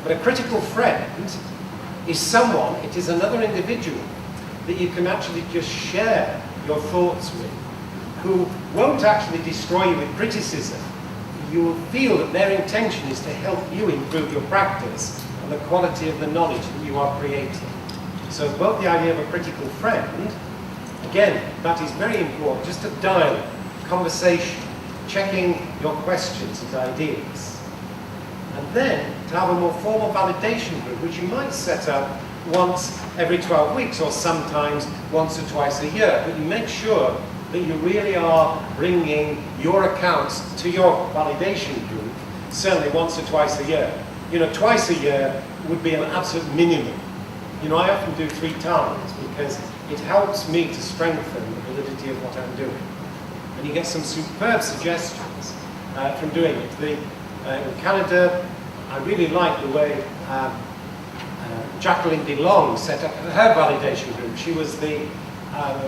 But a critical friend is someone, it is another individual that you can actually just share your thoughts with, who won't actually destroy you with criticism. You will feel that their intention is to help you improve your practice and the quality of the knowledge that you are creating. So both the idea of a critical friend, again, that is very important, just a dialogue, conversation, checking your questions and ideas. And then to have a more formal validation group, which you might set up once every 12 weeks or sometimes once or twice a year, but you make sure that you really are bringing your accounts to your validation group, certainly once or twice a year. You know, twice a year would be an absolute minimum. You know, I often do 3 times because it helps me to strengthen the validity of what I'm doing. And you get some superb suggestions from doing it. In Canada, I really like the way Jacqueline DeLong set up her validation group. She was the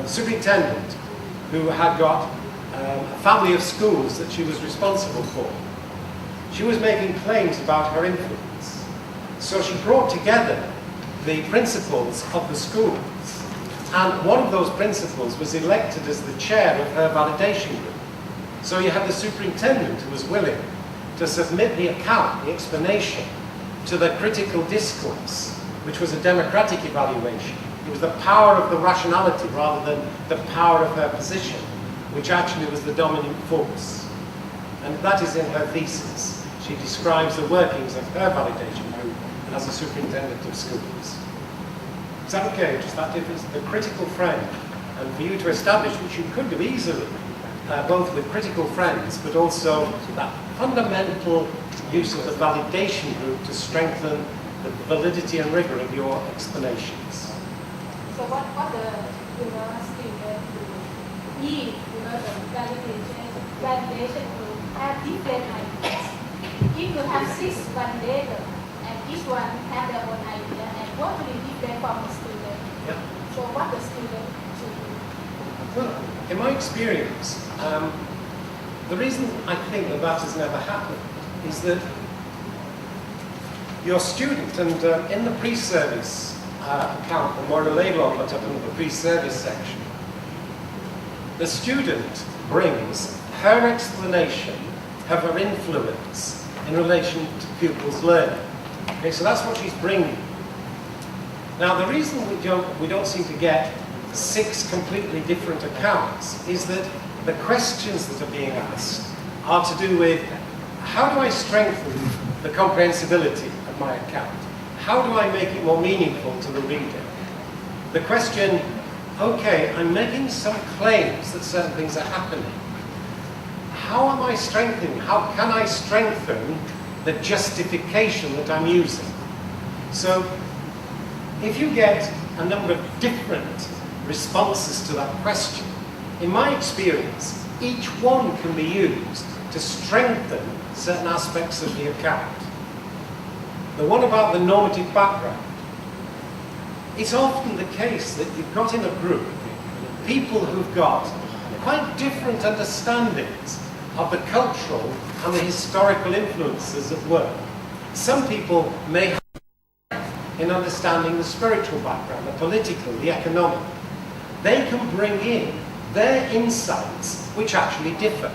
superintendent who had got a family of schools that she was responsible for. She was making claims about her influence. So she brought together the principals of the schools, and one of those principals was elected as the chair of her validation group. So you had the superintendent who was willing to submit the account, the explanation, to the critical discourse, which was a democratic evaluation. It was the power of the rationality rather than the power of her position, which actually was the dominant force. And that is in her thesis. She describes the workings of her validation group as a superintendent of schools. Is that okay? Just that difference, the critical friend, and for you to establish, which you could do easily, both with critical friends, but also that fundamental use of the validation group to strengthen the validity and rigor of your explanations. So what the student do if the validation group have different ideas? If you have 6 validators and each one have their own idea and what will be different from the student? Yeah. So what the student should do? Well, in my experience, the reason I think that has never happened is that your student, and in the pre-service account, the moral label I'll put up in the pre-service section, the student brings her explanation of her influence in relation to pupils' learning. Okay, so that's what she's bringing. Now, the reason we don't seem to get 6 completely different accounts is that the questions that are being asked are to do with how do I strengthen the comprehensibility of my account? How do I make it more meaningful to the reader? The question, okay, I'm making some claims that certain things are happening. How am I strengthening? How can I strengthen the justification that I'm using? So, if you get a number of different responses to that question, in my experience, each one can be used to strengthen certain aspects of the account. The one about the normative background, it's often the case that you've got in a group people who've got quite different understandings of the cultural and the historical influences at work. Some people may have in understanding the spiritual background, the political, the economic. They can bring in their insights which actually differ.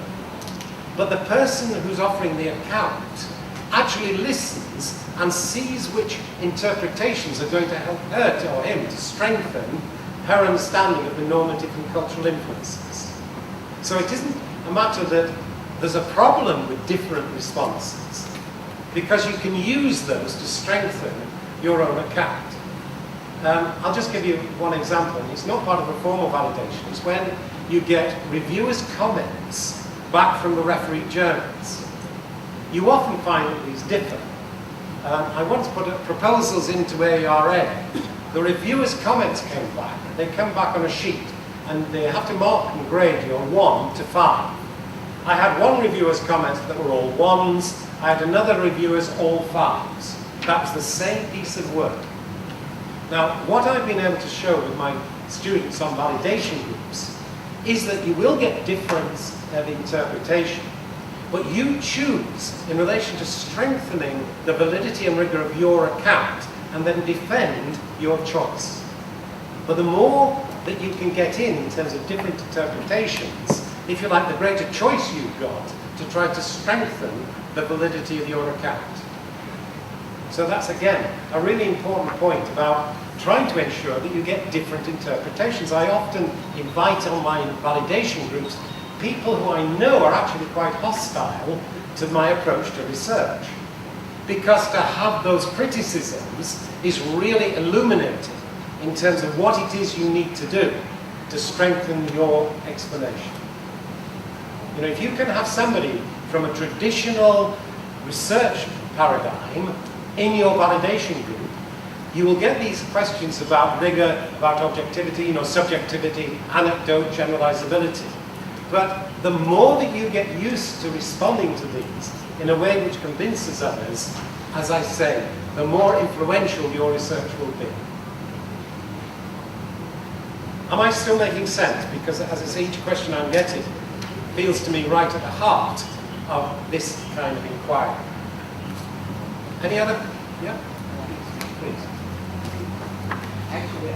But the person who's offering the account actually listens and sees which interpretations are going to help her or him to strengthen her understanding of the normative and cultural influences. So it isn't a matter that there's a problem with different responses, because you can use those to strengthen your own account. I'll just give you one example, and it's not part of a formal validation. It's when you get reviewers' comments back from the referee journals. You often find that these differ. I once put proposals into ARA. The reviewers' comments came back. They come back on a sheet, and they have to mark and grade your 1 to 5. I had one reviewer's comments that were all 1s. I had another reviewer's all 5s. That was the same piece of work. Now, what I've been able to show with my students on validation groups is that you will get difference of interpretation, But you choose in relation to strengthening the validity and rigor of your account and then defend your choice. But the more that you can get in terms of different interpretations, if you like, the greater choice you've got to try to strengthen the validity of your account. So that's, again, a really important point about trying to ensure that you get different interpretations. I often invite on my validation groups people who I know are actually quite hostile to my approach to research, because to have those criticisms is really illuminating in terms of what it is you need to do to strengthen your explanation. You know, if you can have somebody from a traditional research paradigm in your validation group, you will get these questions about rigor, about objectivity, you know, subjectivity, anecdote, generalizability. But the more that you get used to responding to these in a way which convinces others, as I say, the more influential your research will be. Am I still making sense? Because as I say, each question I'm getting feels to me right at the heart of this kind of inquiry. Any other? Yeah? Please. Actually,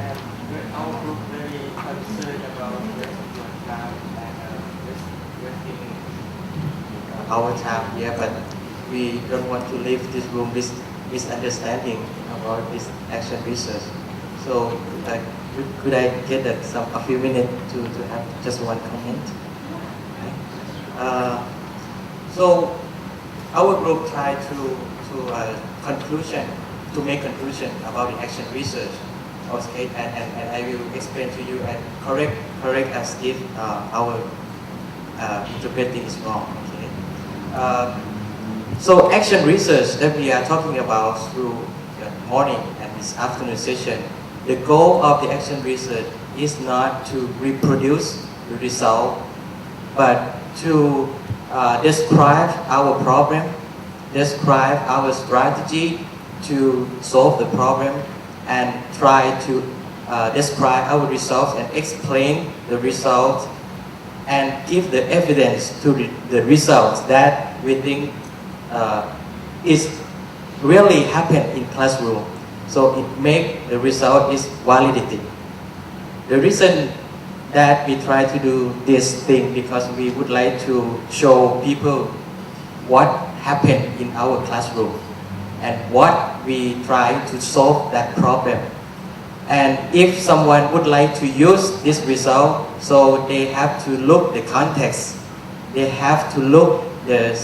our group very concerned about the time and wasting our time here, but we don't want to leave this room with misunderstanding about this action research. So could I get a few minutes to have just one comment? So our group tried to make conclusion about the action research. Okay, and I will explain to you and correct us if our interpreting is wrong. Okay. So action research that we are talking about through the morning and this afternoon session, the goal of the action research is not to reproduce the result, but to describe our problem, describe our strategy to solve the problem, and try to describe our results and explain the results and give the evidence to the results that we think is really happen in classroom. So it make the result is validity. The reason that we try to do this thing because we would like to show people what happened in our classroom and what we try to solve that problem. And if someone would like to use this result, so they have to look the context, they have to look the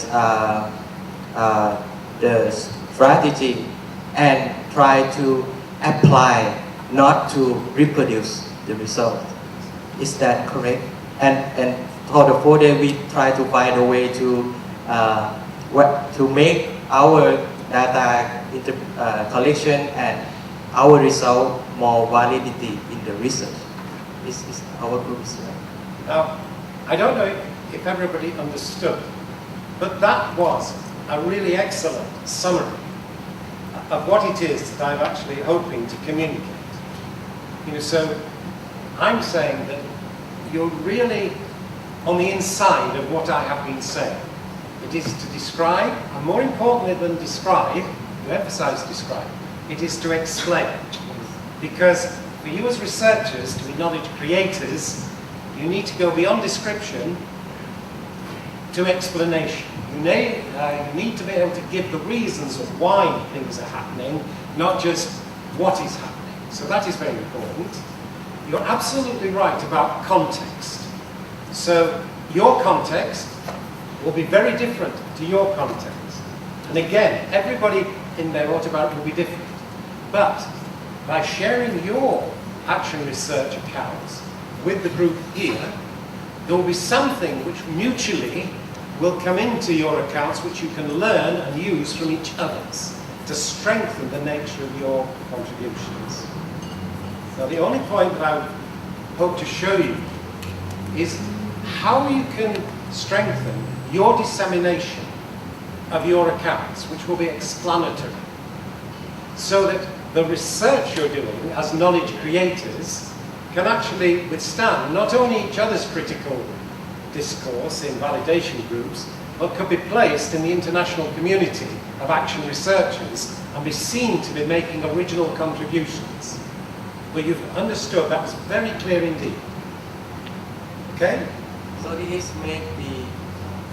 strategy and try to apply, not to reproduce the result. Is that correct? And for the 4 days, we try to find a way to make our data collection and our result more validity in the research. This is our group's right. Now, I don't know if everybody understood, but that was a really excellent summary of what it is that I'm actually hoping to communicate. You know, so I'm saying that you're really on the inside of what I have been saying. It is to describe, and more importantly than describe, to emphasize describe, it is to explain. Because for you as researchers, to be knowledge creators, you need to go beyond description to explanation. You need to be able to give the reasons of why things are happening, not just what is happening. So that is very important. You're absolutely right about context. So your context will be very different to your context. And again, everybody in their autobiography will be different. But by sharing your action research accounts with the group here, there will be something which mutually will come into your accounts which you can learn and use from each other's to strengthen the nature of your contributions. Now, the only point that I hope to show you is how you can strengthen your dissemination of your accounts, which will be explanatory, so that the research you're doing as knowledge creators can actually withstand not only each other's critical discourse in validation groups, but could be placed in the international community of action researchers and be seen to be making original contributions. But you've understood that was very clear indeed. Okay? So this make the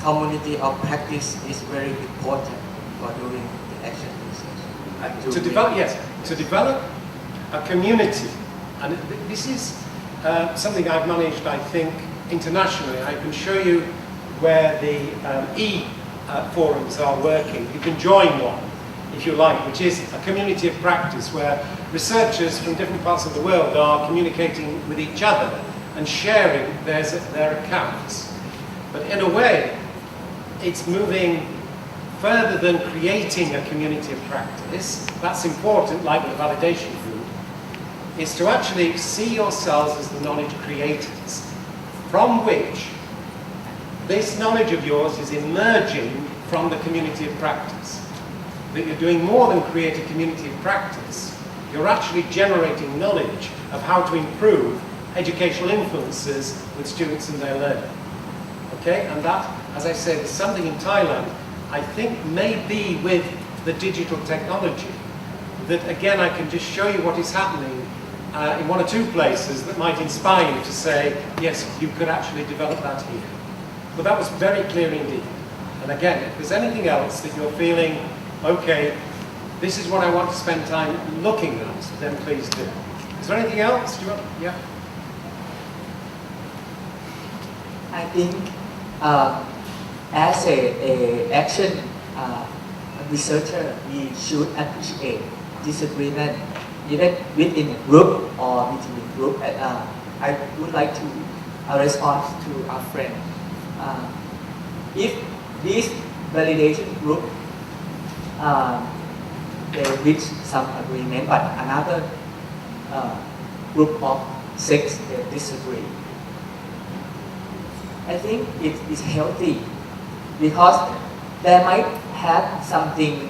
community of practice is very important for doing the action research. To develop, yes, to develop a community, and this is something I've managed, I think, internationally. I can show you where the forums are working. You can join one, if you like, which is a community of practice where researchers from different parts of the world are communicating with each other and sharing their accounts. But in a way, it's moving further than creating a community of practice. That's important, like the validation group, is to actually see yourselves as the knowledge creators, from which this knowledge of yours is emerging from the community of practice. That you're doing more than create a community of practice. You're actually generating knowledge of how to improve educational influences with students and their learning. Okay, and that, as I said, is something in Thailand, I think may be with the digital technology, that again I can just show you what is happening in one or two places that might inspire you to say, yes, you could actually develop that here. But that was very clear indeed. And again, if there's anything else that you're feeling, okay, this is what I want to spend time looking at, then please do. Is there anything else? Do you want? Yeah. I think as a action researcher, we should appreciate disagreement, either within a group or between group. I would like to respond to our friend. If this validation group they reach some agreement, but another group of 6 they disagree, I think it is healthy because they might have something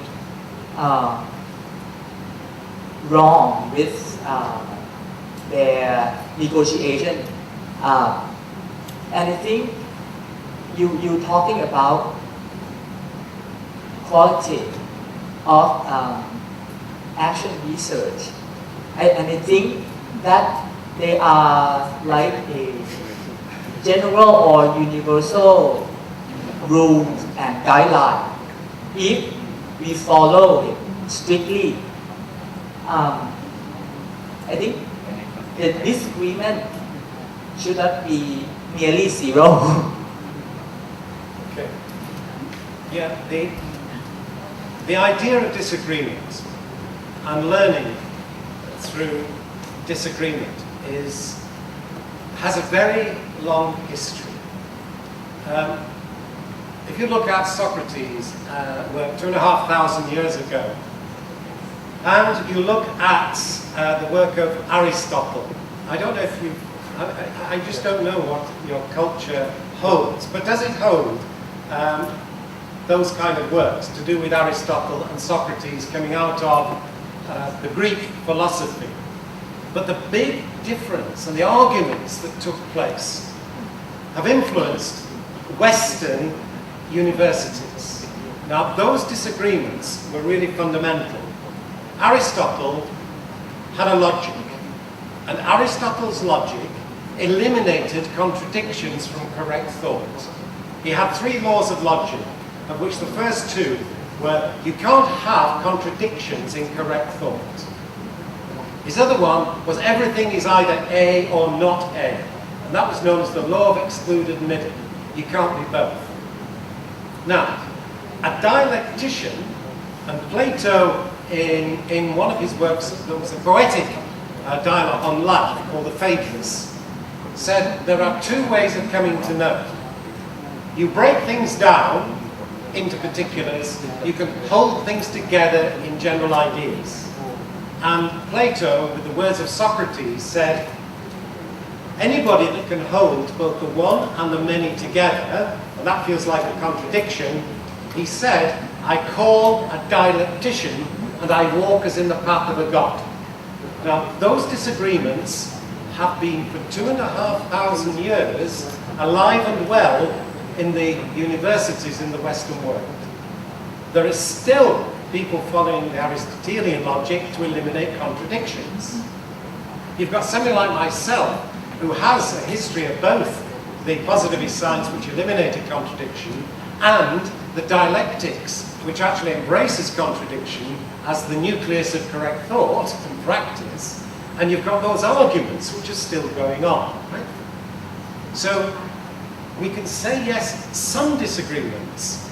wrong with their negotiation. And I think you talking about quality of action research, and I think that they are like a general or universal rules and guidelines. If we follow it strictly, I think the disagreement should not be nearly zero. Okay. Yeah, the idea of disagreement and learning through disagreement has a very long history. If you look at Socrates' work 2,500 years ago, and you look at the work of Aristotle, I don't know if you, I just don't know what your culture holds, but does it hold those kind of works to do with Aristotle and Socrates coming out of the Greek philosophy? But the big difference and the arguments that took place have influenced Western universities. Now, those disagreements were really fundamental. Aristotle had a logic, and Aristotle's logic eliminated contradictions from correct thought. He had 3 laws of logic, of which the first 2 were you can't have contradictions in correct thought. His other one was everything is either A or not A, and that was known as the law of excluded middle. You can't be both. Now, a dialectician, and Plato in one of his works, there was a poetic dialogue on life called the Phaedrus, said there are 2 ways of coming to know. You break things down into particulars, you can hold things together in general ideas. And Plato, with the words of Socrates, said, anybody that can hold both the one and the many together, and that feels like a contradiction, he said, I call a dialectician and I walk as in the path of a god. Now, those disagreements have been for 2,500 years alive and well in the universities in the Western world, there is still people following the Aristotelian logic to eliminate contradictions. You've got somebody like myself who has a history of both the positivist science, which eliminated contradiction, and the dialectics, which actually embraces contradiction as the nucleus of correct thought and practice, and you've got those arguments which are still going on. Right? So we can say, yes, some disagreements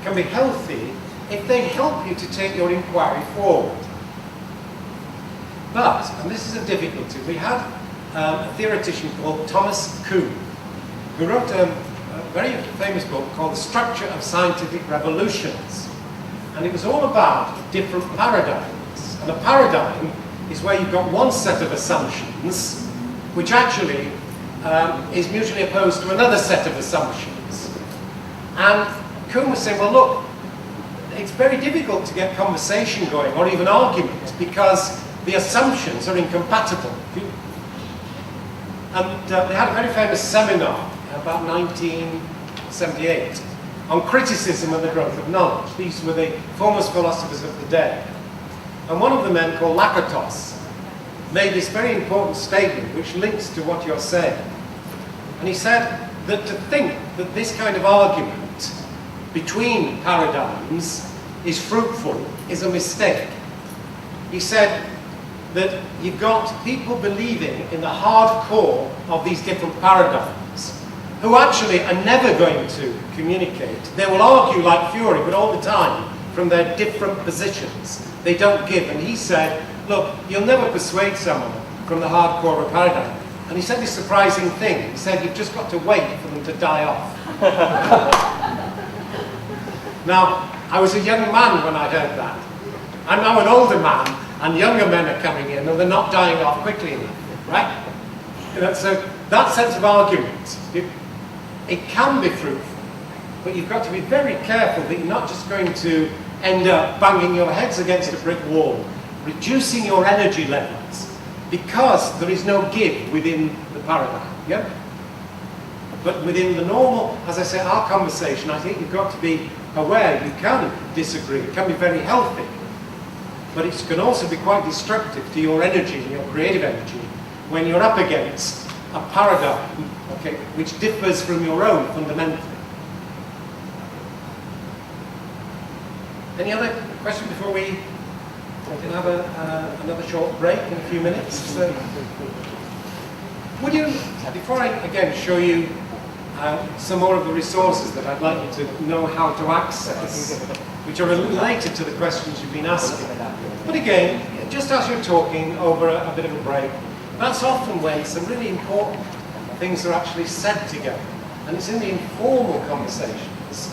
can be healthy if they help you to take your inquiry forward. But, and this is a difficulty, we had a theoretician called Thomas Kuhn, who wrote a very famous book called The Structure of Scientific Revolutions. And it was all about different paradigms. And a paradigm is where you've got one set of assumptions, which actually is mutually opposed to another set of assumptions. And Kuhn was saying, well, look, it's very difficult to get conversation going, or even argument, because the assumptions are incompatible. And they had a very famous seminar about 1978 on criticism of the growth of knowledge. These were the foremost philosophers of the day. And one of the men, called Lakatos, made this very important statement which links to what you're saying. And he said that to think that this kind of argument between paradigms is fruitful is a mistake. He said that you've got people believing in the hard core of these different paradigms who actually are never going to communicate. They will argue like fury, but all the time from their different positions. They don't give. And he said, look, you'll never persuade someone from the hard core of a paradigm. And he said this surprising thing. He said, you've just got to wait for them to die off. Now, I was a young man when I heard that. I'm now an older man, and younger men are coming in, and they're not dying off quickly enough, right? You know, so that sense of argument, it can be fruitful, but you've got to be very careful that you're not just going to end up banging your heads against a brick wall, reducing your energy levels, because there is no give within the paradigm, yeah? But within the normal, as I say, our conversation, I think you've got to be aware you can disagree. It can be very healthy, but it can also be quite destructive to your energy and your creative energy when you're up against a paradigm, okay, which differs from your own fundamentally. Any other question before we can have another short break in a few minutes? So, would you, before I again show you some more of the resources that I'd like you to know how to access, which are related to the questions you've been asking. But again, just as you're talking over a bit of a break, that's often when some really important things are actually said together. And it's in the informal conversations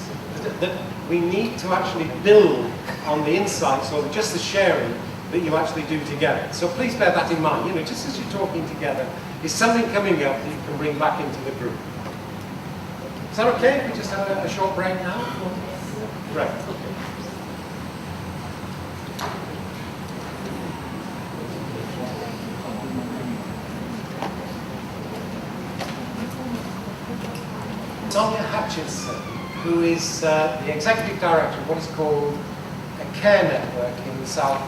that we need to actually build on the insights or just the sharing that you actually do together. So please bear that in mind. You know, just as you're talking together, is something coming up that you can bring back into the group. Is that okay if we just have a short break now? Right. Okay. Sonia Hutchinson, who is the executive director of what is called a care network in south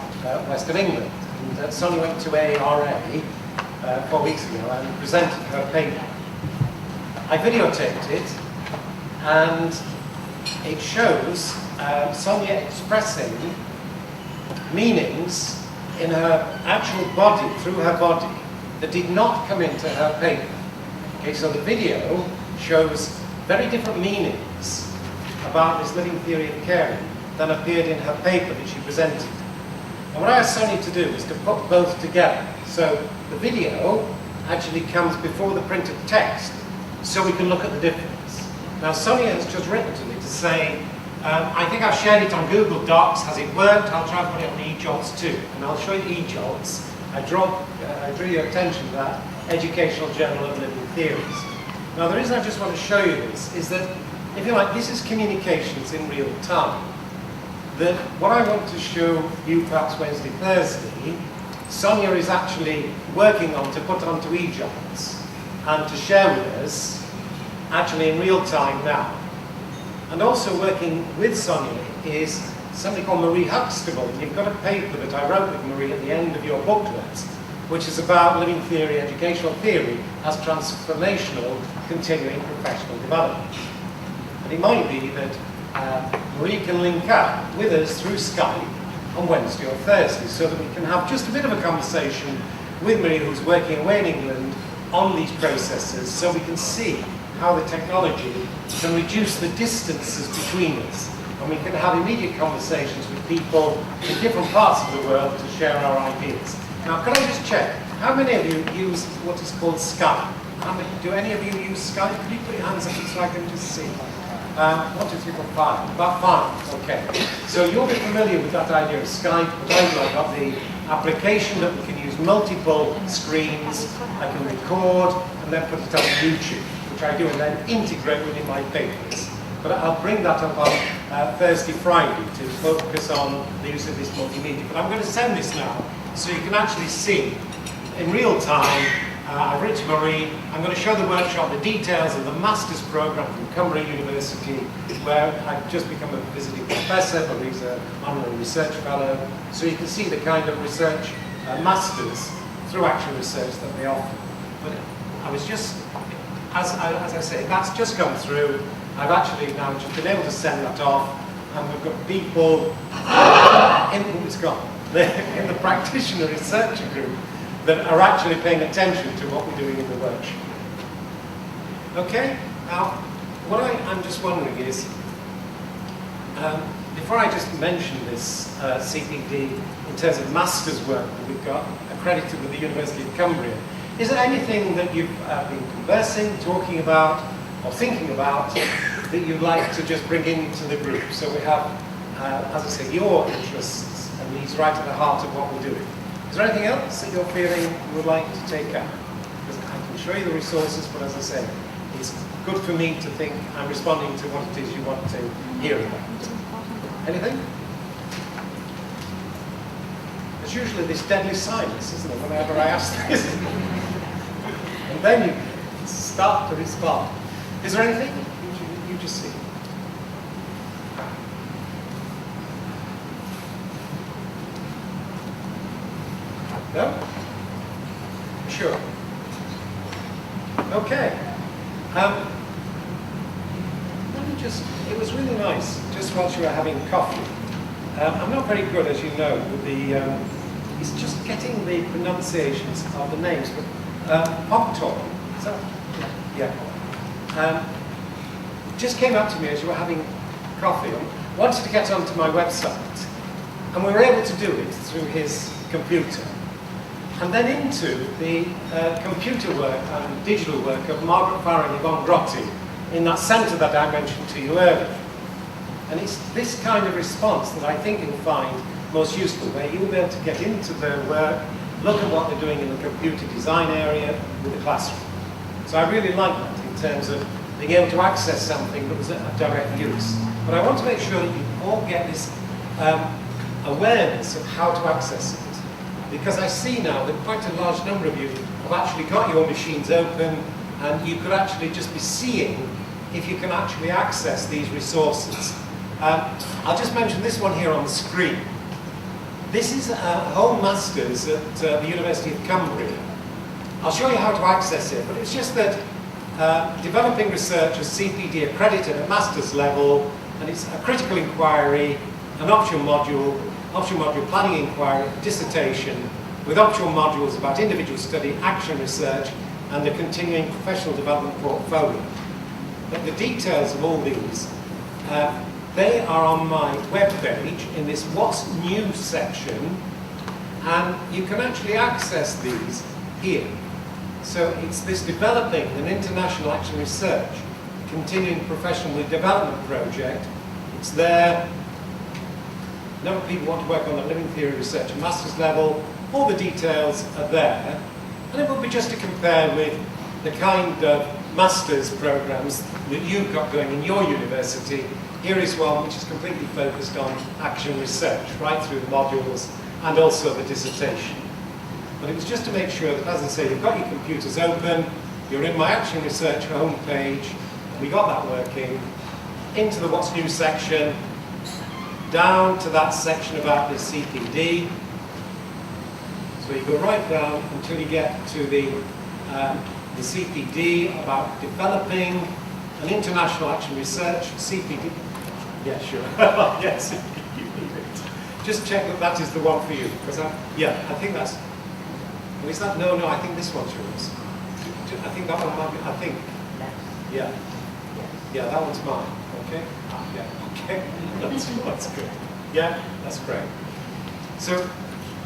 west of England. And Sonia went to ARA 4 weeks ago and presented her paper. I videotaped it, and it shows Sonia expressing meanings in her actual body, through her body, that did not come into her paper. Okay, so the video shows very different meanings about this living theory of caring than appeared in her paper that she presented. And what I asked Sonia to do is to put both together. So the video actually comes before the printed text, so we can look at the difference. Now Sonia has just written to me to say, I think I've shared it on Google Docs. Has it worked? I'll try and put it on eJolts too. And I'll show you eJolts. I drew your attention to that Educational Journal of Living Theories. Now the reason I just want to show you this is that, if you like, this is communications in real time. That what I want to show you perhaps Wednesday, Thursday, Sonia is actually working on to put onto eJolts and to share with us. actually in real time now. And also working with Sonia is something called Marie Huxtable. You've got a paper that I wrote with Marie at the end of your booklet, which is about living theory, educational theory, as transformational continuing professional development. And it might be that Marie can link up with us through Skype on Wednesday or Thursday, so that we can have just a bit of a conversation with Marie, who's working away in England on these processes, so we can see how the technology can reduce the distances between us, and we can have immediate conversations with people in different parts of the world to share our ideas. Now, can I just check, how many of you use what is called Skype? Do any of you use Skype? Can you put your hands up so I can just see? 1, 2, 3, 4, 5. About 5, okay. So you'll be familiar with that idea of Skype, but I've got the application that we can use multiple screens, I can record, and then put it on YouTube, which I do, and then integrate within my papers. But I'll bring that up on Thursday, Friday to focus on the use of this multimedia. But I'm going to send this now, so you can actually see in real time. I've written to Marie. I'm going to show the workshop the details of the master's program from Cumbria University, where I've just become a visiting professor. Marie's an honorary research fellow. So you can see the kind of research masters through action research that they offer. But I was just, as I say, that's just come through. I've actually now just been able to send that off, and we've got people in the practitioner researcher group that are actually paying attention to what we're doing in the workshop. Okay? Now, what I'm just wondering is, before I just mention this CPD in terms of master's work that we've got accredited with the University of Cumbria, is there anything that you've been conversing, talking about, or thinking about that you'd like to just bring into the group? So we have, as I say, your interests and needs right at the heart of what we're doing. Is there anything else that you're feeling you would like to take up? Because I can show you the resources, but as I say, it's good for me to think I'm responding to what it is you want to hear about. Anything? There's usually this deadly silence, isn't it, whenever I ask this? And then you start to respond. Is there anything? You just see. No? Sure. Okay. Let me just, it was really nice, just whilst you were having coffee. I'm not very good, as you know, with the, it's just getting the pronunciations of the names, but Poctor, is that? Yeah. Just came up to me as you were having coffee and wanted to get onto my website. And we were able to do it through his computer. And then into the computer work and digital work of Margaret Farrar and Yvonne Grotti in that centre that I mentioned to you earlier. And it's this kind of response that I think you'll find most useful, where you'll be able to get into their work, look at what they're doing in the computer design area with the classroom. So I really like that in terms of being able to access something that was a direct use. But I want to make sure that you all get this awareness of how to access it. Because I see now that quite a large number of you have actually got your machines open, and you could actually just be seeing if you can actually access these resources. I'll just mention this one here on the screen. This is a Home Masters at the University of Cumbria. I'll show you how to access it, but it's just that developing research as CPD accredited at master's level, and it's a critical inquiry, an optional module planning inquiry, dissertation, with optional modules about individual study, action research, and the continuing professional development portfolio. But the details of all these, they are on my webpage in this What's New section, and you can actually access these here. So it's this developing an international action research, continuing professional development project. It's there. A number of people want to work on the living theory research at master's level. All the details are there. And it would be just to compare with the kind of master's programs that you've got going in your university. Here is one which is completely focused on action research, right through the modules and also the dissertation. But it was just to make sure that, as I say, you've got your computers open, you're in my action research homepage, we got that working, into the What's New section, down to that section about the CPD. So you go right down until you get to the CPD about developing an international action research, CPD. Yeah, sure. Yes, you need it. Just check that that is the one for you, because I think that's. Or is that no? I think this one's yours. I think that one might be. I think. Yeah. Yeah, that one's mine. Okay. Yeah. Okay. That's good. Yeah, that's great. So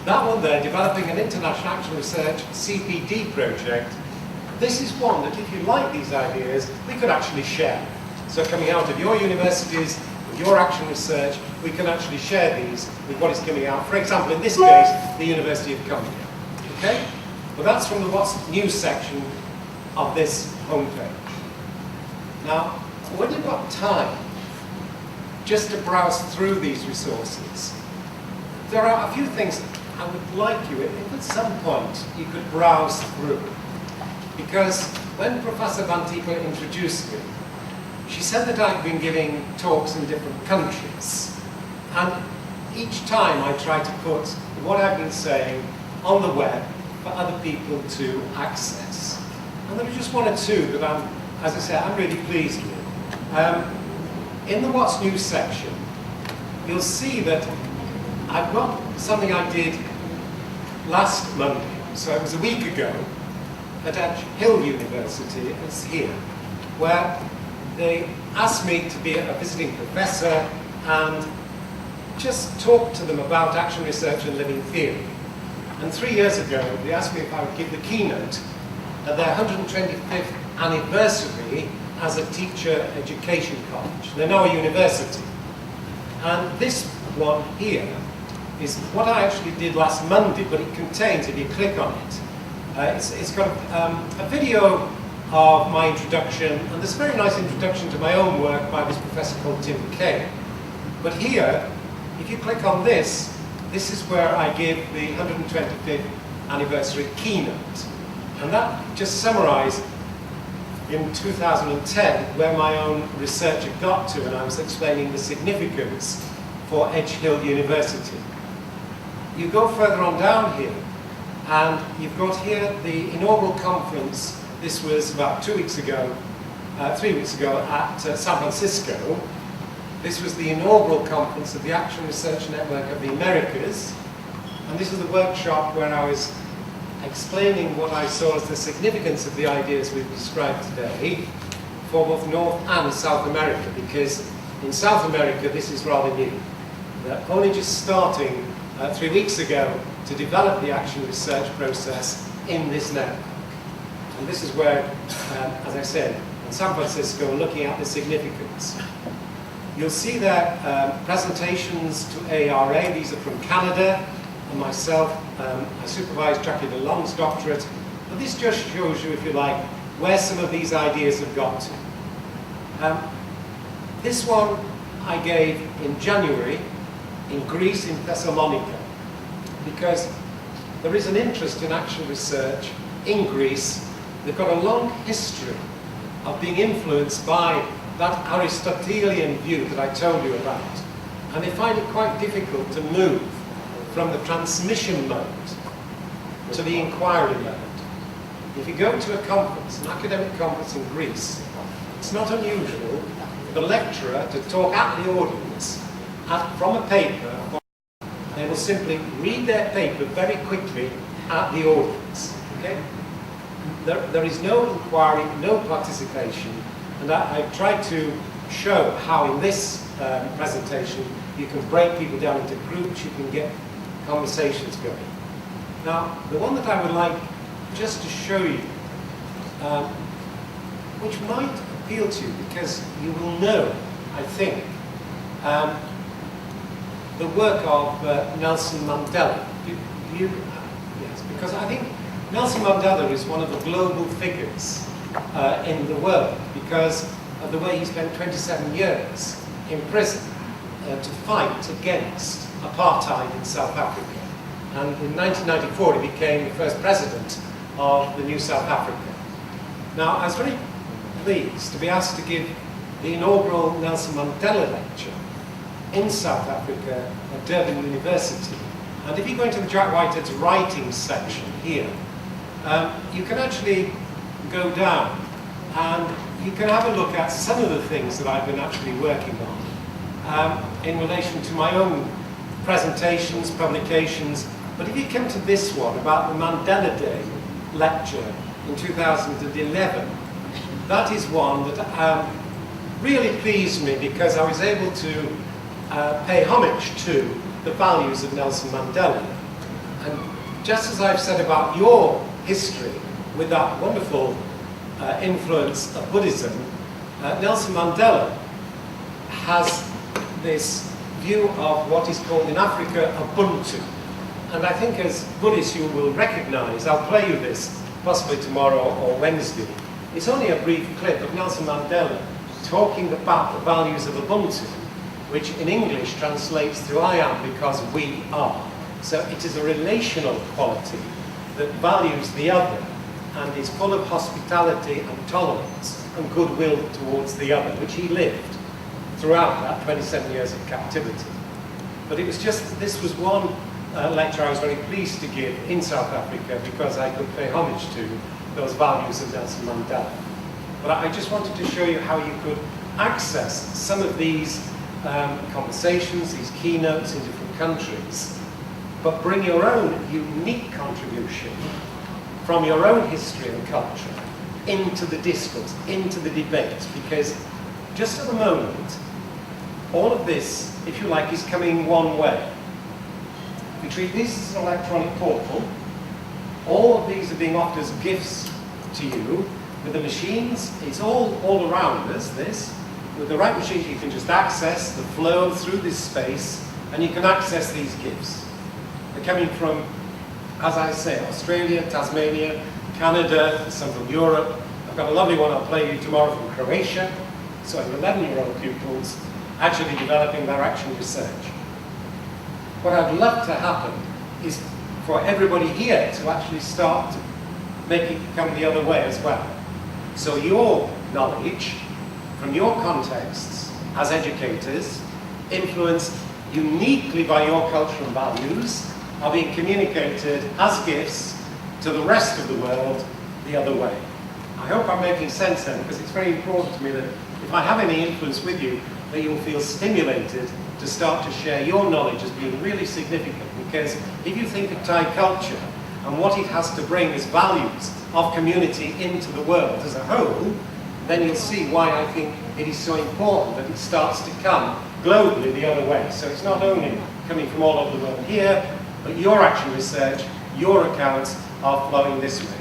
that one there, developing an international action research CPD project. This is one that, if you like these ideas, we could actually share. So coming out of your universities, with your action research, we can actually share these with what is coming out. For example, in this case, the University of Cumbria. Okay? Well, that's from the What's New section of this homepage. Now, when you've got time just to browse through these resources, there are a few things I would like you, if at some point you could browse through. Because when Professor Van Tiepel introduced me, she said that I've been giving talks in different countries. And each time I try to put what I've been saying on the web for other people to access. And there are just one or two that as I say, I'm really pleased with. In the What's New section, you'll see that I've got something I did last Monday, so it was a week ago, at Edge Hill University, it's here, where they asked me to be a visiting professor and just talk to them about action research and living theory. And 3 years ago, they asked me if I would give the keynote at their 125th anniversary as a teacher education college. They're now a university. And this one here is what I actually did last Monday, but it contains, if you click on it, it's got a video of my introduction, and there's a very nice introduction to my own work by this professor called Tim Kay. But here, if you click on this, this is where I give the 125th anniversary keynote. And that just summarised in 2010 where my own research had got to, and I was explaining the significance for Edge Hill University. You go further on down here, and you've got here the inaugural conference. This was about 3 weeks ago at San Francisco. This was the inaugural conference of the Action Research Network of the Americas. And this is the workshop where I was explaining what I saw as the significance of the ideas we've described today for both North and South America, because in South America this is rather new. They're only just starting 3 weeks ago to develop the action research process in this network. And this is where, as I said, in San Francisco, looking at the significance. You'll see there presentations to ARA. These are from Canada, and myself. I supervised Jackie DeLong's doctorate. But this just shows you, if you like, where some of these ideas have got to. This one I gave in January in Greece, in Thessalonica, because there is an interest in action research in Greece. They've got a long history of being influenced by that Aristotelian view that I told you about. And they find it quite difficult to move from the transmission mode to the inquiry mode. If you go to a conference, an academic conference in Greece, it's not unusual for the lecturer to talk at the audience from a paper. They will simply read their paper very quickly at the audience. Okay? There is no inquiry, no participation, and I've tried to show how in this presentation you can break people down into groups, you can get conversations going. Now, the one that I would like just to show you, which might appeal to you, because you will know, I think, the work of Nelson Mandela. Yes, because I think Nelson Mandela is one of the global figures in the world because of the way he spent 27 years in prison to fight against apartheid in South Africa. And in 1994 he became the first president of the new South Africa. Now, I was very pleased to be asked to give the inaugural Nelson Mandela lecture in South Africa at Durban University. And if you go into the Jack Whitehead's writing section here, you can actually go down and you can have a look at some of the things that I've been actually working on in relation to my own presentations, publications. But if you come to this one about the Mandela Day lecture in 2011, that is one that really pleased me because I was able to pay homage to the values of Nelson Mandela. And just as I've said about your history with that wonderful influence of Buddhism, Nelson Mandela has this view of what is called in Africa Ubuntu. And I think as Buddhists you will recognize, I'll play you this possibly tomorrow or Wednesday. It's only a brief clip of Nelson Mandela talking about the values of Ubuntu, which in English translates to I am because we are. So it is a relational quality that values the other and is full of hospitality and tolerance and goodwill towards the other, which he lived throughout that 27 years of captivity. But it was just, this was one lecture I was very pleased to give in South Africa because I could pay homage to those values of Nelson Mandela. But I just wanted to show you how you could access some of these conversations, these keynotes in different countries, but bring your own unique contribution from your own history and culture into the discourse, into the debate, because just at the moment, all of this, if you like, is coming one way. We treat this as an electronic portal. All of these are being offered as gifts to you. With the machines, it's all around us, this. With the right machines, you can just access the flow through this space, and you can access these gifts. They're coming from, as I say, Australia, Tasmania, Canada, some from Europe. I've got a lovely one I'll play you tomorrow from Croatia. So I have 11-year-old pupils actually developing their action research. What I'd love to happen is for everybody here to actually start to make it come the other way as well. So your knowledge from your contexts as educators, influenced uniquely by your culture and values, are being communicated as gifts to the rest of the world the other way. I hope I'm making sense then, because it's very important to me that if I have any influence with you, that you'll feel stimulated to start to share your knowledge as being really significant. Because if you think of Thai culture and what it has to bring as values of community into the world as a whole, then you'll see why I think it is so important that it starts to come globally the other way. So it's not only coming from all over the world here, but your action research, your accounts are flowing this way.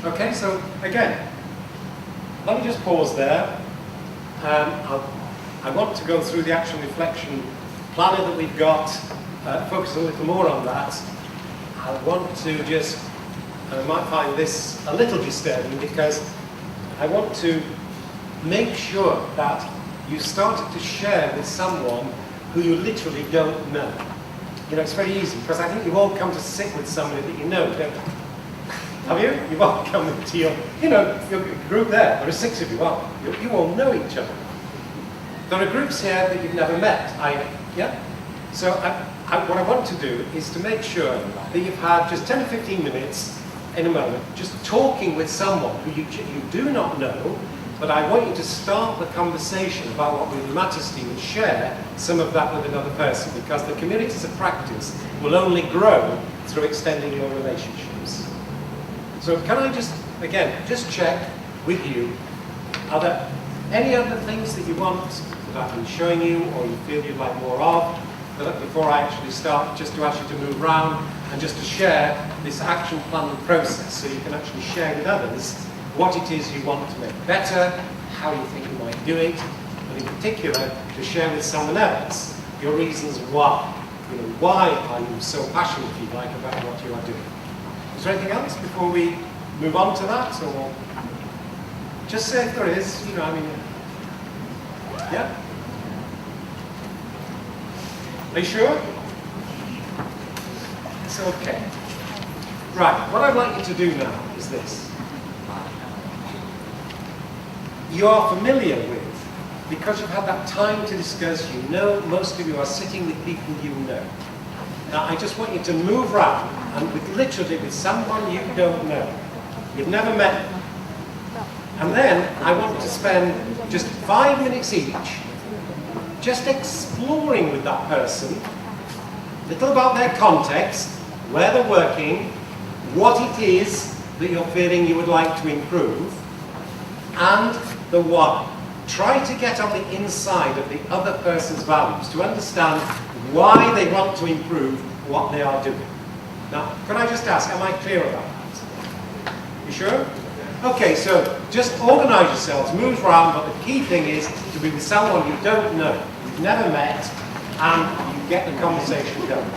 Okay, so again, let me just pause there. I want to go through the action reflection planner that we've got, focus a little more on that. I want to just, I might find this a little disturbing because I want to make sure that you started to share with someone who you literally don't know. You know, it's very easy because I think you've all come to sit with somebody that you know, don't you? Have you? You've all come to your, your group there. There are 6 of you, aren't you? You all know each other. There are groups here that you've never met, yeah? So what I want to do is to make sure that you've had just 10 to 15 minutes in a moment, just talking with someone who you do not know, but I want you to start the conversation about what Your Majesty would share some of that with another person, because the communities of practice will only grow through extending your relationships. So can I just, again, just check with you, are there any other things that you want that I've been showing you or you feel you'd like more of, that before I actually start, just to ask you to move around and just to share this action plan process so you can actually share with others what it is you want to make better, how you think you might do it, but in particular to share with someone else your reasons why. Why are you so passionate, if you like, about what you are doing? Is there anything else before we move on to that? Or just say if there is, yeah? Are you sure? It's okay. Right, what I'd like you to do now is this. you are familiar with, because you've had that time to discuss, you know, most of you are sitting with people you know. Now, I just want you to move around, and literally with someone you don't know. You've never met them. And then I want to spend just 5 minutes each just exploring with that person a little about their context, where they're working, what it is that you're feeling you would like to improve, and the why. Try to get on the inside of the other person's values to understand why they want to improve what they are doing. Now, can I just ask, am I clear about that? You sure? Okay, so just organise yourselves, move around, but the key thing is to be with someone you don't know, you've never met, and you get the conversation going.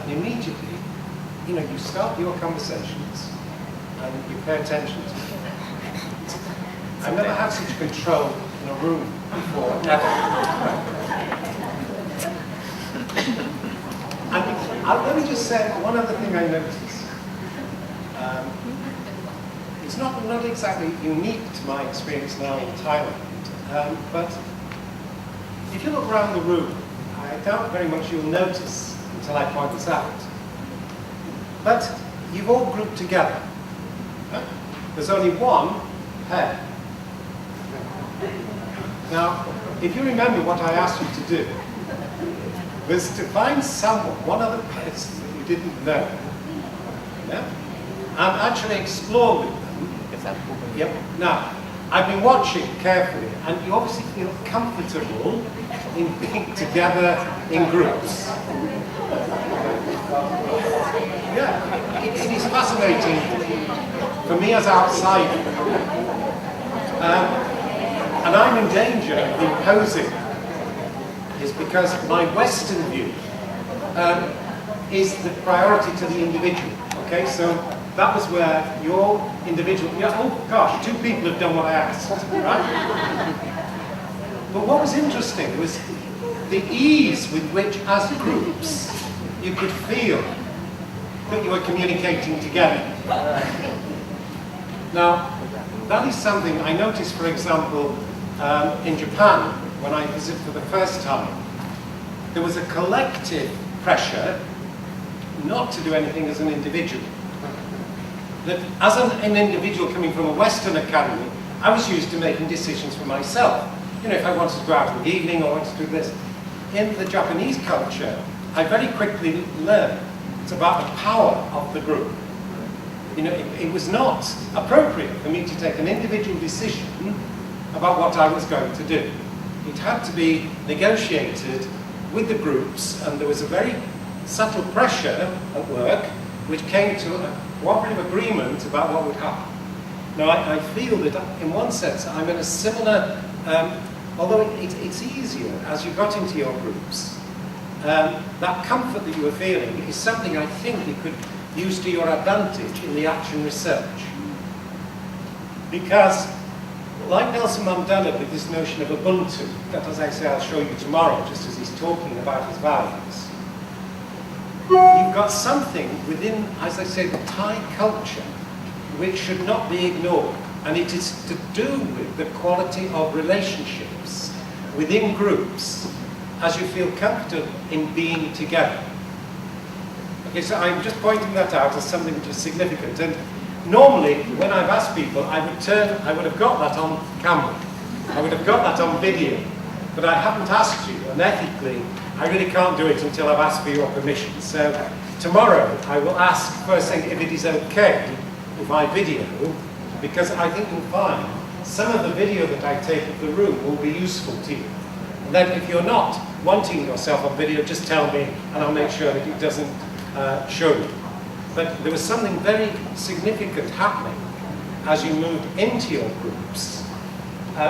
Immediately, you know, you start your conversations and you pay attention to them. I've never had such control in a room before, ever. And let me just say one other thing I noticed. It's not exactly unique to my experience now in Thailand, but if you look around the room, I doubt very much you'll notice until I point this out. But you've all grouped together. There's only one pair. Now, if you remember what I asked you to do, was to find someone, one other person that you didn't know, yeah? And actually explore with them. Yep. Now, I've been watching carefully, and you obviously feel comfortable in being together in groups. Yeah, it is fascinating for me as outsider, and I'm in danger of imposing, is because my Western view is the priority to the individual. Okay, so that was where your individual, yeah, oh gosh, 2 people have done what I asked, right? But what was interesting was the ease with which, as groups, you could feel that you were communicating together. Now, that is something I noticed, for example, in Japan, when I visited for the first time. There was a collective pressure not to do anything as an individual. That as an individual coming from a Western academy, I was used to making decisions for myself. You know, if I wanted to go out in the evening or wanted to do this. In the Japanese culture, I very quickly learned it's about the power of the group. it was not appropriate for me to take an individual decision about what I was going to do. It had to be negotiated with the groups, and there was a very subtle pressure at work which came to a cooperative agreement about what would happen. Now, I feel that in one sense I'm in a similar, although it's easier as you got into your groups, that comfort that you were feeling is something I think you could use to your advantage in the action research. Because, like Nelson Mandela with this notion of Ubuntu, that as I say I'll show you tomorrow, just as he's talking about his values, you've got something within, as I say, the Thai culture, which should not be ignored. And it is to do with the quality of relationships within groups as you feel comfortable in being together. Okay, so I'm just pointing that out as something which is significant. And normally, when I've asked people, I would have got that on camera. I would have got that on video. But I haven't asked you, and ethically, I really can't do it until I've asked for your permission. So tomorrow, I will ask first thing if it is okay if I video, because I think you'll find some of the video that I take of the room will be useful to you. And then if you're not wanting yourself on video, just tell me and I'll make sure that it doesn't show you. But there was something very significant happening as you moved into your groups,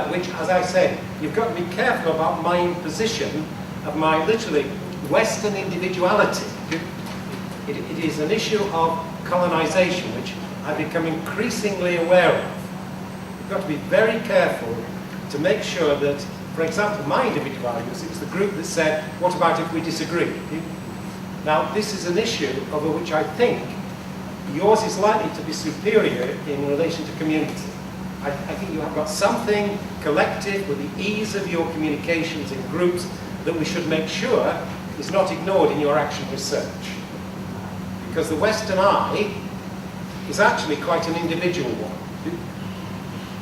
which, as I say, you've got to be careful about my imposition of my literally Western individuality. It is an issue of colonization, which I've become increasingly aware of. You've got to be very careful to make sure that, for example, my individuality was the group that said, what about if we disagree? Now, this is an issue over which I think yours is likely to be superior in relation to community. I think you have got something collective with the ease of your communications in groups that we should make sure is not ignored in your action research. Because the Western eye is actually quite an individual one.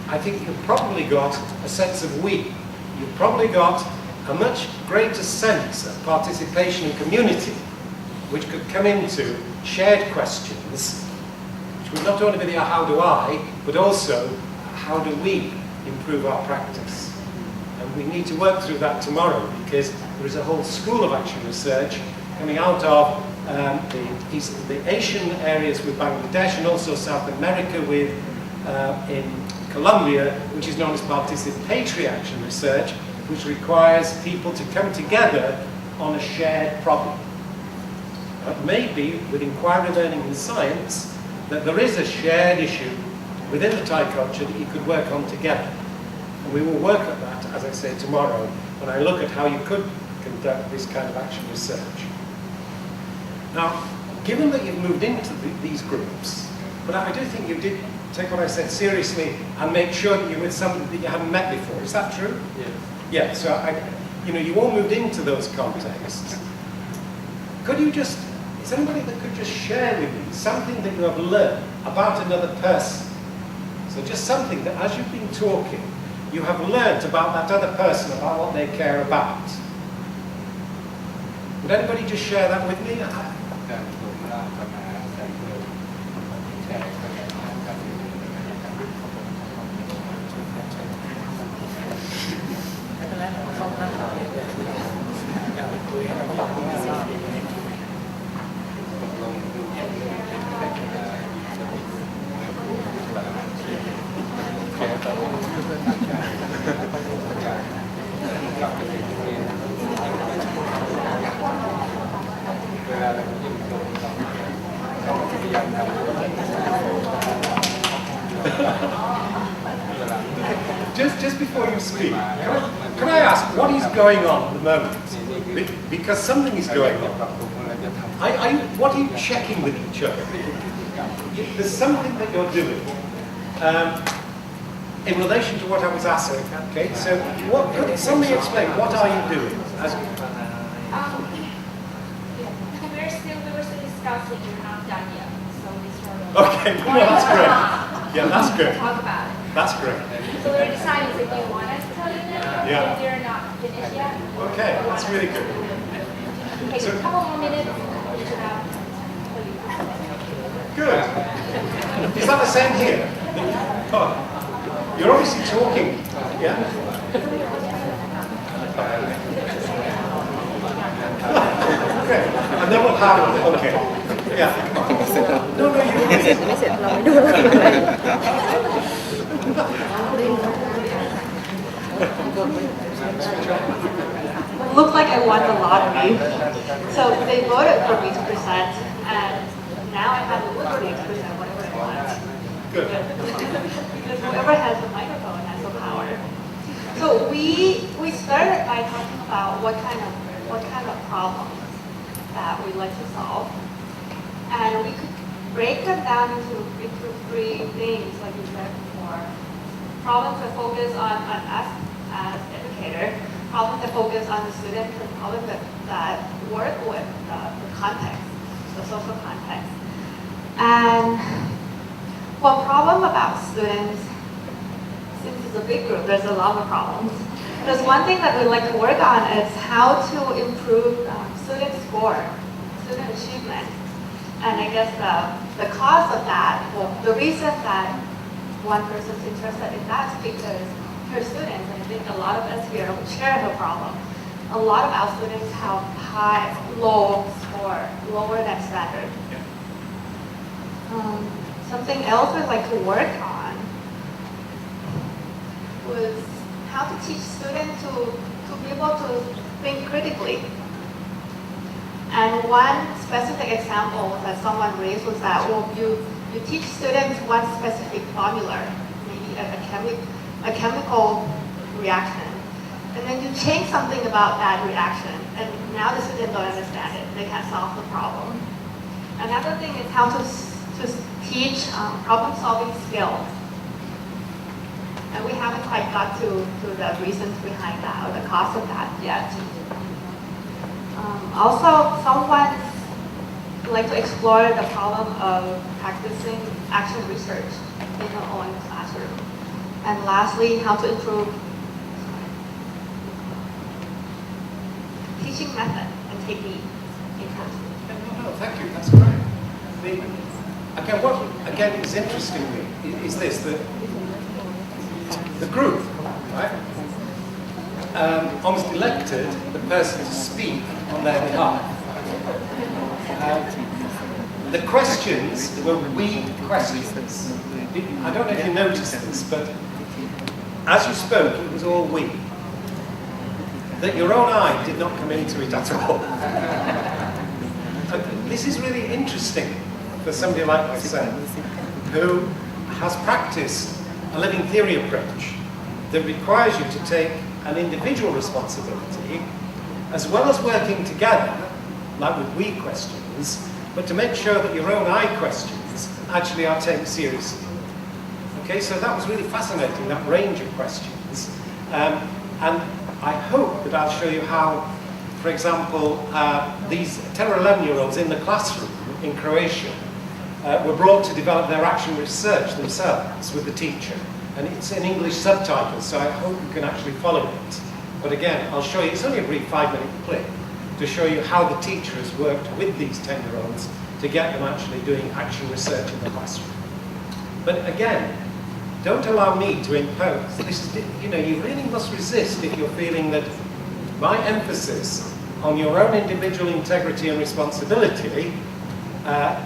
I think you've probably got a sense of we. You've probably got a much greater sense of participation and community, which could come into shared questions, which would not only be the how do I, but also how do we improve our practice. And we need to work through that tomorrow, because there is a whole school of action research coming out of the Asian areas with Bangladesh, and also South America with in Colombia, which is known as participatory action research, which requires people to come together on a shared problem. Maybe with inquiry learning in science, that there is a shared issue within the Thai culture that you could work on together. And we will work at that, as I say, tomorrow, when I look at how you could conduct this kind of action research. Now, given that you've moved into these groups, but I do think you did take what I said seriously and make sure that you're with somebody that you haven't met before. Is that true? Yes. Yeah, so you all moved into those contexts. Could you just, is anybody that could just share with me something that you have learned about another person? So just something that as you've been talking, you have learnt about that other person, about what they care about. Would anybody just share that with me? Just before you speak, can I ask what is going on at the moment? Because something is going on. What are you checking with each other? There's something that you're doing in relation to what I was asking. Okay, so could somebody explain what are you doing? We were still discussing. We're not done yet. So we sort of. Okay, well, that's great. Yeah, that's good. Talk about it. That's great. So we're deciding if you want us to tell you now, Yeah. if you're not finished yet. Okay, that's really good. Okay, So- a couple more minutes. We should have for Good. Is that the same here? Oh, you're obviously talking. Yeah? Okay. And then we'll have, okay. Yeah. No, you Looked like I won the lottery. So they voted for me to present, and now I have the liberty to present whatever I want. Good. Because whoever has the microphone has the power. So we started by talking about what kind of problems that we like to solve, and we could break them down into three things, like you said before. Problems that focus on us as educator, problems that focus on the student, and problems that work with the context, the social context. And one problem about students, since it's a big group, there's a lot of problems. There's one thing that we like to work on is how to improve student score, student achievement. And I guess the cause of that, well, the reason that one person's interested in that is because her students, and I think a lot of us here share the problem. A lot of our students have low score, lower than standard. Something else we'd like to work on was how to teach students to be able to think critically. And one specific example that someone raised was that, well, you teach students one specific formula, maybe a chemical reaction, and then you change something about that reaction, and now the students don't understand it. They can't solve the problem. Another thing is how to teach problem-solving skills. And we haven't quite got to the reasons behind that or the cause of that yet. Also, someone would like to explore the problem of practicing action research in your own classroom. And lastly, how to improve teaching method and technique in classroom. No, thank you. That's great. What is interesting is this, that the group, right, almost elected the person to speak on their behalf. The questions were we questions. I don't know if you noticed this, but as you spoke, it was all we. That your own eye did not come into it at all. This is really interesting for somebody like myself, who has practiced a living theory approach that requires you to take an individual responsibility, as well as working together, like with we questions, but to make sure that your own I questions actually are taken seriously. Okay, so that was really fascinating, that range of questions. And I hope that I'll show you how, for example, these 10 or 11-year-olds in the classroom in Croatia were brought to develop their action research themselves with the teacher. And it's in English subtitles, so I hope you can actually follow it. But again, I'll show you, it's only a brief 5-minute clip to show you how the teacher has worked with these 10-year-olds to get them actually doing action research in the classroom. But again, don't allow me to impose. This is, you really must resist if you're feeling that my emphasis on your own individual integrity and responsibility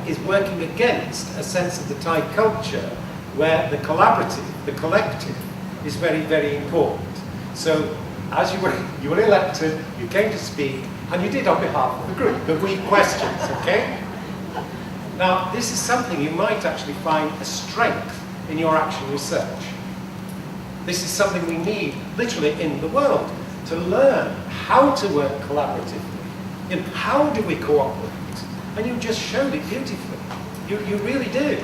is working against a sense of the Thai culture where the collaborative, the collective, is very, very important. So, as you were elected, you came to speak, and you did on behalf of the group, the we questions, okay? Now, this is something you might actually find a strength in your action research. This is something we need, literally, in the world, to learn how to work collaboratively. How do we cooperate? And you just showed it beautifully. You really do.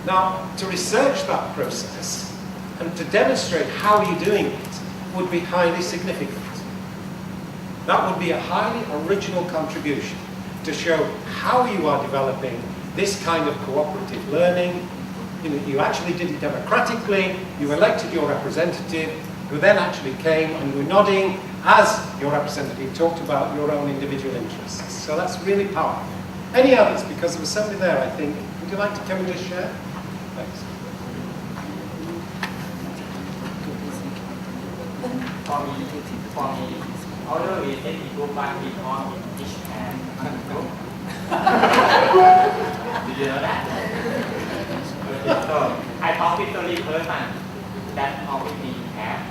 Now, to research that process and to demonstrate how you're doing it would be highly significant. That would be a highly original contribution to show how you are developing this kind of cooperative learning. You actually did it democratically, you elected your representative, who then actually came and you were nodding as your representative talked about your own individual interests. So that's really powerful. Any others? Because there was somebody there, I think. Would you like to come and just share? Thanks. For me, although we take the group one, we call each pair group. Did you know that? So I talk with the lead person that always be pair.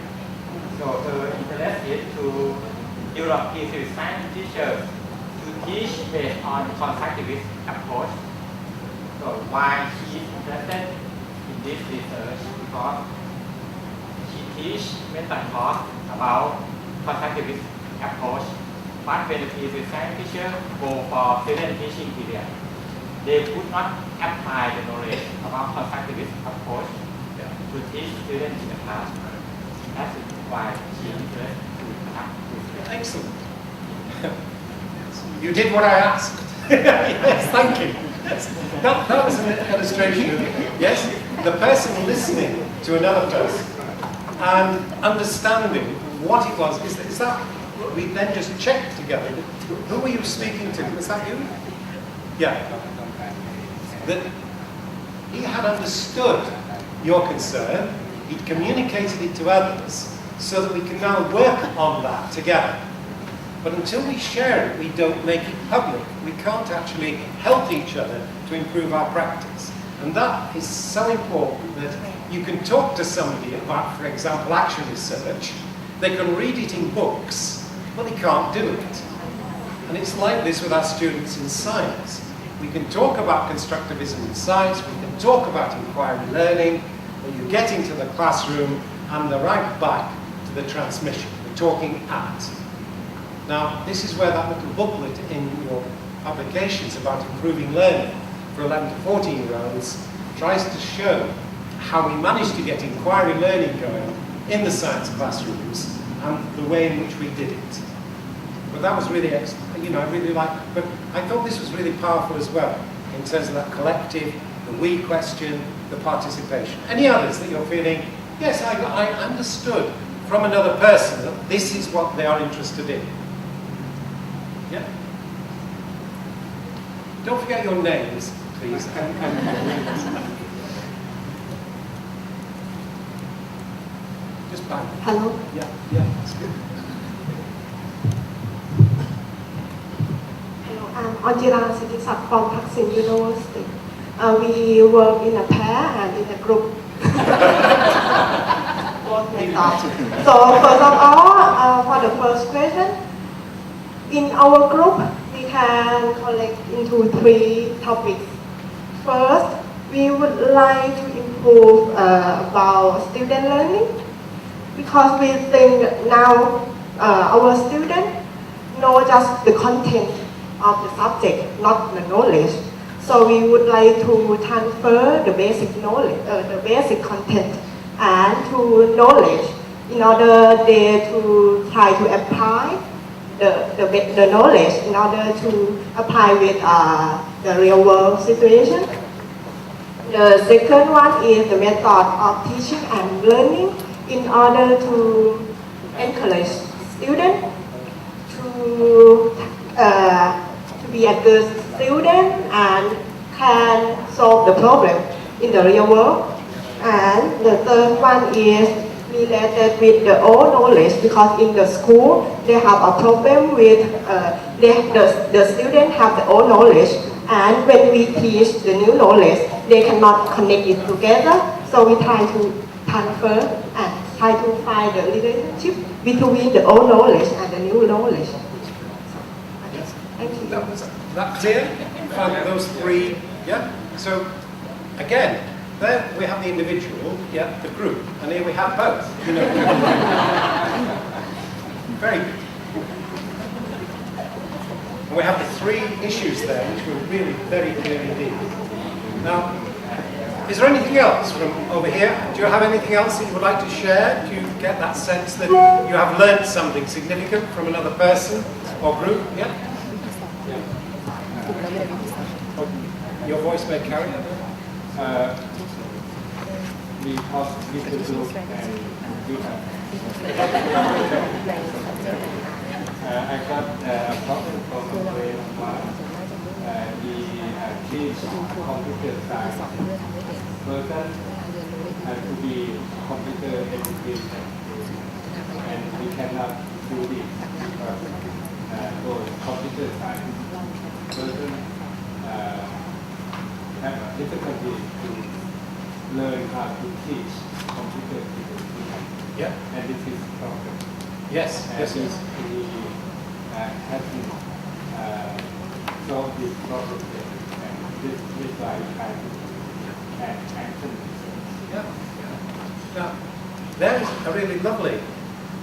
So her interest is to develop his science teachers to teach based on constructivist approach. So why she is interested in this research? Because she teach method course about constructivist approach. But when the physics science teacher go for student teaching period, they could not apply the knowledge about constructivist approach to teach students in the class. That's why she is interested to have this. Excellent. You did what I asked. Yes, thank you. Yes. That was an illustration of, yes, the person listening to another person and understanding what it was. Is that, we then just checked together. Who were you speaking to? Was that you? Yeah. That he had understood your concern, he'd communicated it to others, so that we can now work on that together. But until we share it, we don't make it public. We can't actually help each other to improve our practice. And that is so important that you can talk to somebody about, for example, action research. They can read it in books, but they can't do it. And it's like this with our students in science. We can talk about constructivism in science, we can talk about inquiry learning, but you get into the classroom and they're right back to the transmission, the talking at. Now, this is where that little booklet in your applications about improving learning for 11 to 14-year-olds tries to show how we managed to get inquiry learning going in the science classrooms and the way in which we did it. But that was really, I really liked it. But I thought this was really powerful as well, in terms of that collective, the we question, the participation. Any others that you're feeling, yes, I understood from another person that this is what they are interested in? Yeah? Don't forget your names, please. Just bang. Hello. Yeah, that's good. Hello, I'm Anjira Siddhisak from Thaksin University. We work in a pair and in a group. Both methods. So first of all, for the first question, in our group, we can collect into 3 topics. First, we would like to improve about student learning, because we think now our students know just the content of the subject, not the knowledge. So we would like to transfer the basic knowledge, the basic content, and to knowledge in order they to try to apply the knowledge in order to apply with the real world situation. The second one is the method of teaching and learning in order to encourage students to be a good student and can solve the problem in the real world. And the third one is related with the old knowledge, because in the school they have a problem with the students have the old knowledge, and when we teach the new knowledge they cannot connect it together, so we try to transfer and try to find the relationship between the old knowledge and the new knowledge. Thank you. That clear? Found those 3, yeah? So, again, there we have the individual, yeah, the group, and here we have both, you know. Very good. And we have the 3 issues there, which were really very clear indeed. Now, is there anything else from over here? Do you have anything else that you would like to share? Do you get that sense that you have learned something significant from another person or group? Yeah? Your voice may carry. Because Mr. Zhu and Yuta. I got a problem from the way of he teach computer science, person has to be computer educated, and we cannot do this because those computer science person have a difficulty to learn how to teach computer people. Yeah. And this is problem. Yes. And Yes. Yes. we have to solve this problem. And this why we try to add action. Yeah. Now, there is a really lovely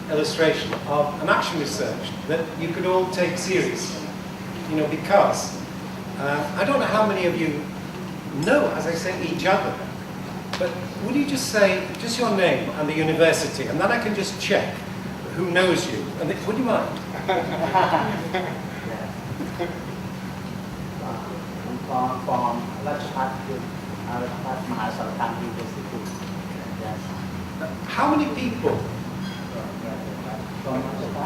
illustration of an action research that you could all take seriously. You know, because I don't know how many of you know, as I say, each other. But would you just say just your name and the university, and then I can just check who knows you. And would you mind? From Rajpat Mahasarkam University. Yes. How many people?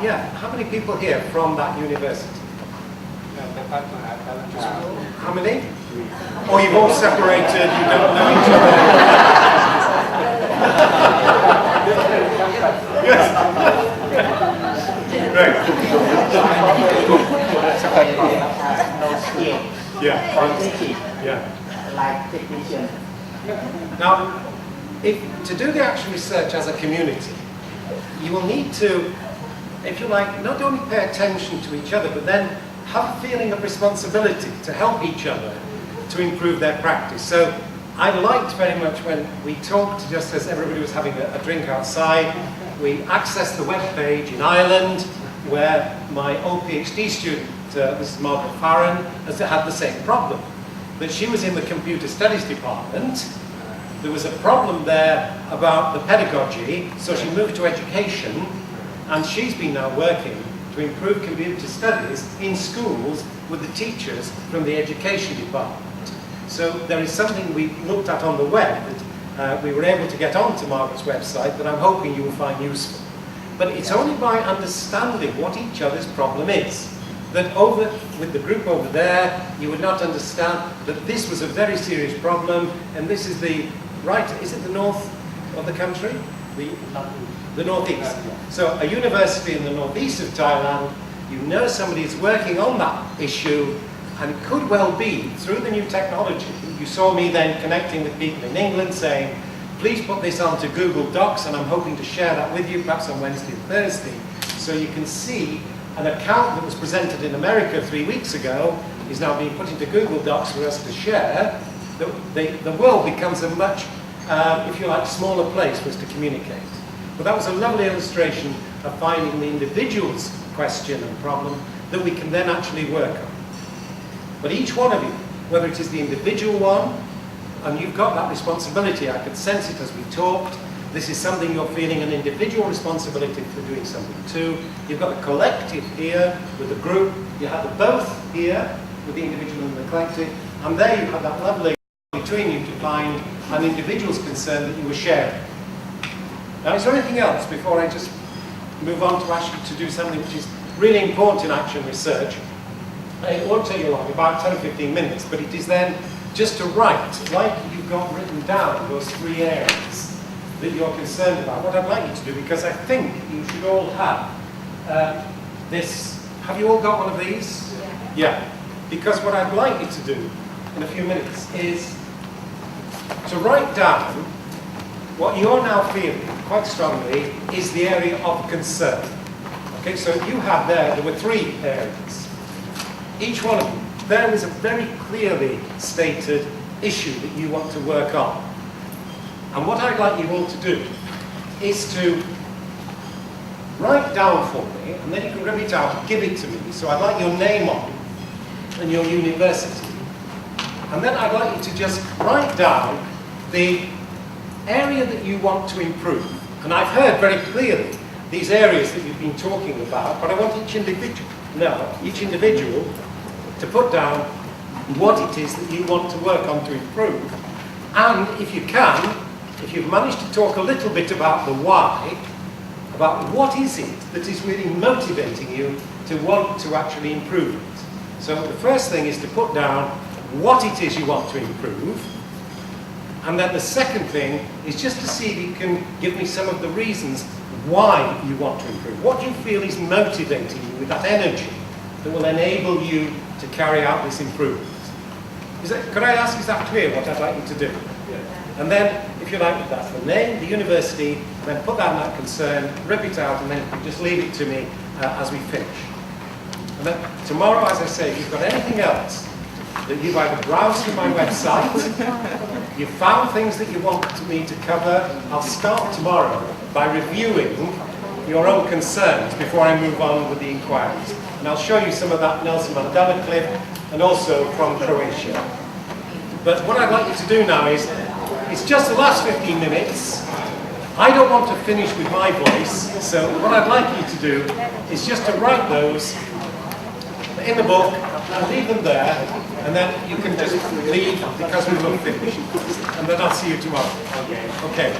Yeah, how many people here from that university? How many? Or you've all separated, you don't know each other. Yes. Right. Yeah. Yeah. Like technician. Now, to do the action research as a community, you will need to, if you like, not only pay attention to each other, but then have a feeling of responsibility to help each other to improve their practice. So I liked very much when we talked, just as everybody was having a drink outside, we accessed the web page in Ireland where my old PhD student, Mrs. Margaret Farron, has had the same problem. That she was in the computer studies department. There was a problem there about the pedagogy, so she moved to education, and she's been now working to improve computer studies in schools with the teachers from the education department. So there is something we looked at on the web that we were able to get onto Margaret's website that I'm hoping you will find useful. But it's only by understanding what each other's problem is that with the group over there, you would not understand that this was a very serious problem, and this is the is it the north of the country? The northeast. So a university in the northeast of Thailand, you know somebody is working on that issue, and it could well be, through the new technology, you saw me then connecting with people in England saying, please put this onto Google Docs, and I'm hoping to share that with you, perhaps on Wednesday and Thursday, so you can see an account that was presented in America 3 weeks ago is now being put into Google Docs for us to share. The world becomes a much, if you like, smaller place for us to communicate. But that was a lovely illustration of finding the individual's question and problem that we can then actually work on. But each one of you, whether it is the individual one, and you've got that responsibility, I could sense it as we talked, this is something you're feeling an individual responsibility for doing something too. You've got the collective here with the group, you have the both here with the individual and the collective, and there you have that lovely between you to find an individual's concern that you were sharing. Now, is there anything else before I just move on to ask you to do something which is really important in action research? It won't take you long, about 10 or 15 minutes, but it is then just to write, like you've got written down, those 3 areas that you're concerned about. What I'd like you to do, because I think you should all have this. Have you all got one of these? Yeah. Because what I'd like you to do in a few minutes is to write down what you're now feeling quite strongly is the area of concern. Okay, so you have there were 3 areas. Each one of them, there is a very clearly stated issue that you want to work on. And what I'd like you all to do is to write down for me, and then you can rip it out and give it to me. So I'd like your name on and your university. And then I'd like you to just write down the area that you want to improve. And I've heard very clearly these areas that you've been talking about, but I want each individual to put down what it is that you want to work on to improve. And if you can, if you've managed to talk a little bit about the why, about what is it that is really motivating you to want to actually improve it. So the first thing is to put down what it is you want to improve. And then the second thing is just to see if you can give me some of the reasons why you want to improve. What do you feel is motivating you with that energy that will enable you to carry out this improvement? Could I ask, is that clear what I'd like you to do? And then, if you like, that's the name, the university, and then put down that concern, rip it out, and then just leave it to me as we finish. And then tomorrow, as I say, if you've got anything else that you've either browsed through my website, you've found things that you want me to cover, I'll start tomorrow by reviewing your own concerns before I move on with the inquiries. And I'll show you some of that Nelson Mandela clip and also from Croatia. But what I'd like you to do now is, it's just the last 15 minutes. I don't want to finish with my voice, so what I'd like you to do is just to write those in the book and leave them there, and then you can just leave because we will finish. And then I'll see you tomorrow. Okay.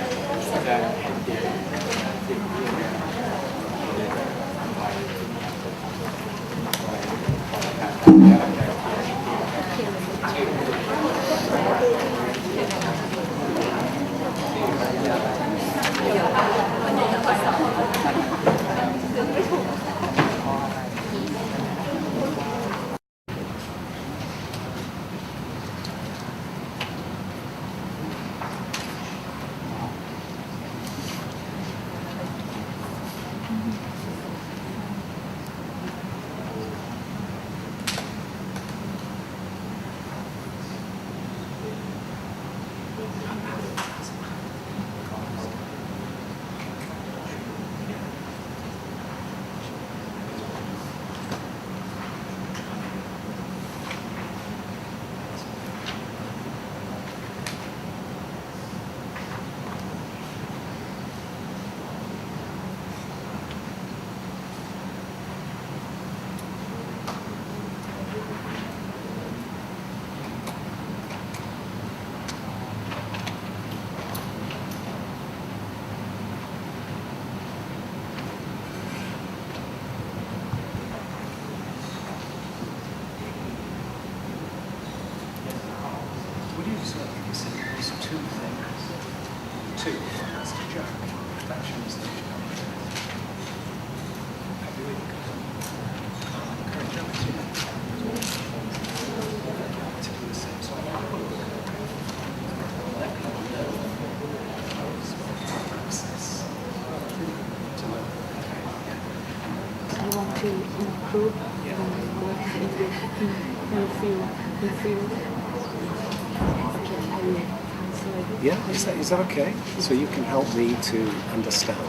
to improve you feel okay, I will answer. Yeah, is that okay? So you can help me to understand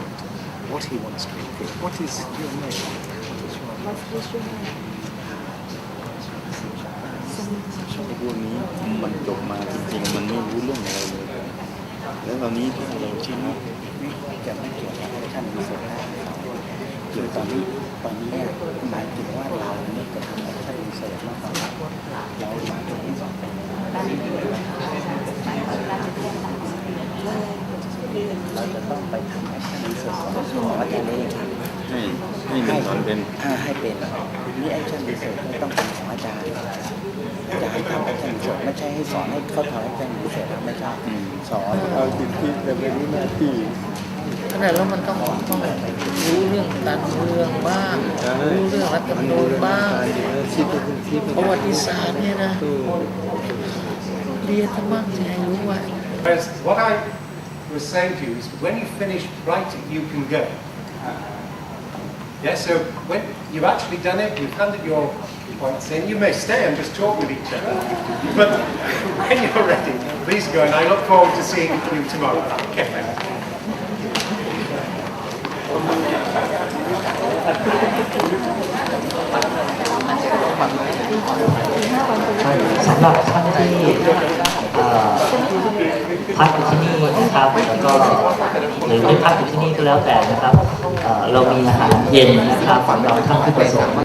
what he wants to improve. What is your name? What is your name? พวกนี้มันจบมาจริงๆมันไม่รู้เรื่องอะไรเลยแล้วตอนนี้ที่เราที่นี่จะไม่เกี่ยวกับท่านมีส่วนได้คือตอนนี้หมายถึงว่าเราเนี่ยจะทำให้ท่านมีส่วนมากกว่าเราหมายถึงเราจะต้องไปทำให้ท่านมีส่วนของอาจารย์เองให้เป็นสอนเป็นให้เป็นนี่แอคชั่นรีเสิร์ชต้องเป็นของอาจารย์จะให้ทำแอคชั่นรีเสิร์ชไม่ใช่ให้สอนให้เขาทำแอคชั่นรีเสิร์ชไม่ใช่สอนเอาสิ่งที่เป็นหน้าที่ขนาดแล้วมันต้องรู้เรื่องการเมืองบ้างรู้เรื่องรัฐธรรมนูญบ้างประวัติศาสตร์เนี่ยนะเรียนทั้งบ้างจะให้รู้ว่า What I was saying to you is when you finish writing you can go. Yeah, so when you've actually done it, you've handed your points in, you may stay and just talk with each other. But when you're ready, please go, and I look forward to seeing you tomorrow. Okay. สำหรับท่านที่พักอยู่ที่นี่นะครับแล้วก็หรือไม่พักอยู่ที่นี่ก็แล้วแต่นะครับเรามีอาหารเย็นนะครับสำหรับท่านที่ประสงค์